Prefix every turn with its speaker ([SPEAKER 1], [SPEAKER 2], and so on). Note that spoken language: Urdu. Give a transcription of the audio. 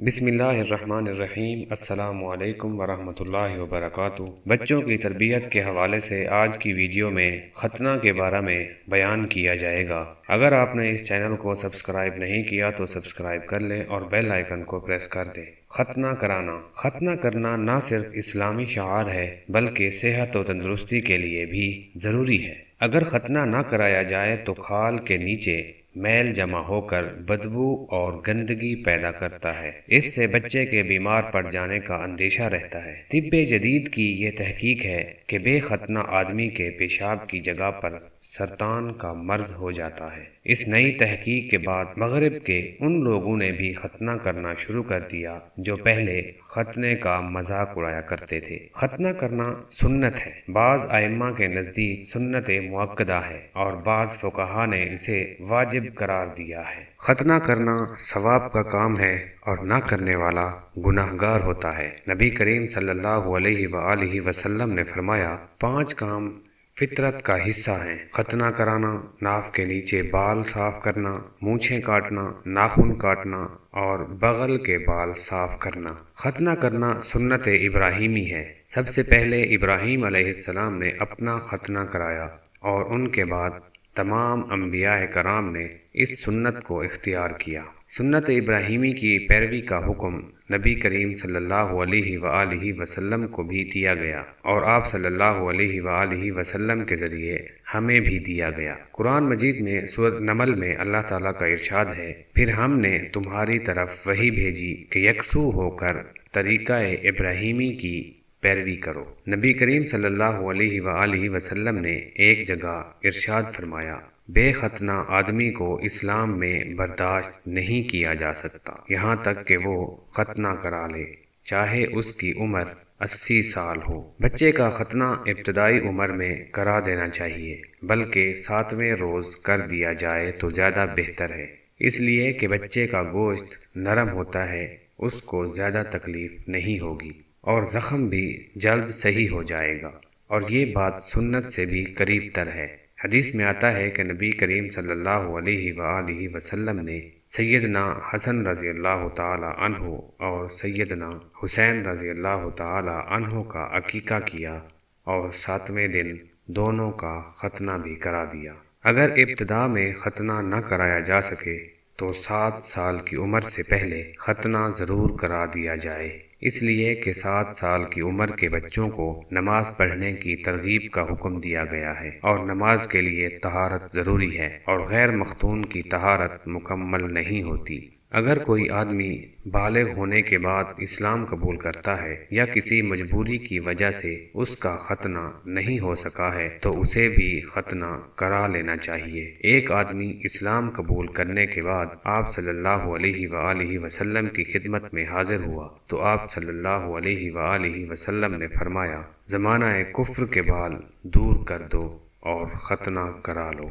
[SPEAKER 1] بسم اللہ الرحمن الرحیم۔ السلام علیکم ورحمۃ اللہ وبرکاتہ۔ بچوں کی تربیت کے حوالے سے آج کی ویڈیو میں ختنہ کے بارے میں بیان کیا جائے گا۔ اگر آپ نے اس چینل کو سبسکرائب نہیں کیا تو سبسکرائب کر لیں اور بیل آئیکن کو پریس کر دیں۔ ختنہ کرانا۔ ختنہ کرنا نہ صرف اسلامی شعار ہے بلکہ صحت و تندرستی کے لیے بھی ضروری ہے۔ اگر ختنہ نہ کرایا جائے تو کھال کے نیچے میل جمع ہو کر بدبو اور گندگی پیدا کرتا ہے۔ اس سے بچے کے بیمار پڑ جانے کا اندیشہ رہتا ہے۔ طب جدید کی یہ تحقیق ہے کہ بے ختنہ آدمی کے پیشاب کی جگہ پر سرطان کا مرض ہو جاتا ہے۔ اس نئی تحقیق کے بعد مغرب کے ان لوگوں نے بھی ختنہ کرنا شروع کر دیا جو پہلے ختنے کا مذاق اڑایا کرتے تھے۔ ختنہ کرنا سنت ہے۔ بعض ائمہ کے نزدیک سنت مؤکدہ ہے اور بعض فقہا نے اسے واجب قرار دیا ہے۔ ختنہ کرنا ثواب کا کام ہے اور نہ کرنے والا گناہ گار ہوتا ہے۔ نبی کریم صلی اللہ علیہ وآلہ وسلم نے فرمایا، 5 کام فطرت کا حصہ ہیں: ختنہ کرانا، ناف کے نیچے بال صاف کرنا، مونچھیں کاٹنا، ناخن کاٹنا اور بغل کے بال صاف کرنا۔ ختنہ کرنا سنت ابراہیمی ہے۔ سب سے پہلے ابراہیم علیہ السلام نے اپنا ختنہ کرایا اور ان کے بعد تمام انبیاء کرام نے اس سنت کو اختیار کیا۔ سنت ابراہیمی کی پیروی کا حکم نبی کریم صلی اللہ علیہ وآلہ وسلم کو بھی دیا گیا اور آپ صلی اللہ علیہ وآلہ وسلم کے ذریعے ہمیں بھی دیا گیا۔ قرآن مجید میں سورۃ نمل میں اللہ تعالیٰ کا ارشاد ہے، پھر ہم نے تمہاری طرف وحی بھیجی کہ یکسو ہو کر طریقہ ابراہیمی کی پیروی کرو۔ نبی کریم صلی اللہ علیہ وآلہ وسلم نے ایک جگہ ارشاد فرمایا، بے ختنہ آدمی کو اسلام میں برداشت نہیں کیا جا سکتا یہاں تک کہ وہ ختنہ کرا لے، چاہے اس کی عمر 80 سال ہو۔ بچے کا ختنہ ابتدائی عمر میں کرا دینا چاہیے، بلکہ 7ویں روز کر دیا جائے تو زیادہ بہتر ہے، اس لیے کہ بچے کا گوشت نرم ہوتا ہے، اس کو زیادہ تکلیف نہیں ہوگی اور زخم بھی جلد صحیح ہو جائے گا، اور یہ بات سنت سے بھی قریب تر ہے۔ حدیث میں آتا ہے کہ نبی کریم صلی اللہ علیہ وآلہ وسلم نے سیدنا حسن رضی اللہ تعالی عنہ اور سیدنا حسین رضی اللہ تعالی عنہ کا عقیقہ کیا اور 7ویں دن دونوں کا ختنہ بھی کرا دیا۔ اگر ابتدا میں ختنہ نہ کرایا جا سکے تو 7 سال کی عمر سے پہلے ختنہ ضرور کرا دیا جائے، اس لیے کہ 7 سال کی عمر کے بچوں کو نماز پڑھنے کی ترغیب کا حکم دیا گیا ہے اور نماز کے لیے طہارت ضروری ہے اور غیر مختون کی طہارت مکمل نہیں ہوتی۔ اگر کوئی آدمی بالغ ہونے کے بعد اسلام قبول کرتا ہے یا کسی مجبوری کی وجہ سے اس کا ختنہ نہیں ہو سکا ہے تو اسے بھی ختنہ کرا لینا چاہیے۔ ایک آدمی اسلام قبول کرنے کے بعد آپ صلی اللہ علیہ وآلہ وسلم کی خدمت میں حاضر ہوا تو آپ صلی اللہ علیہ وآلہ وسلم نے فرمایا، زمانہ کفر کے بال دور کر دو اور ختنہ کرا لو۔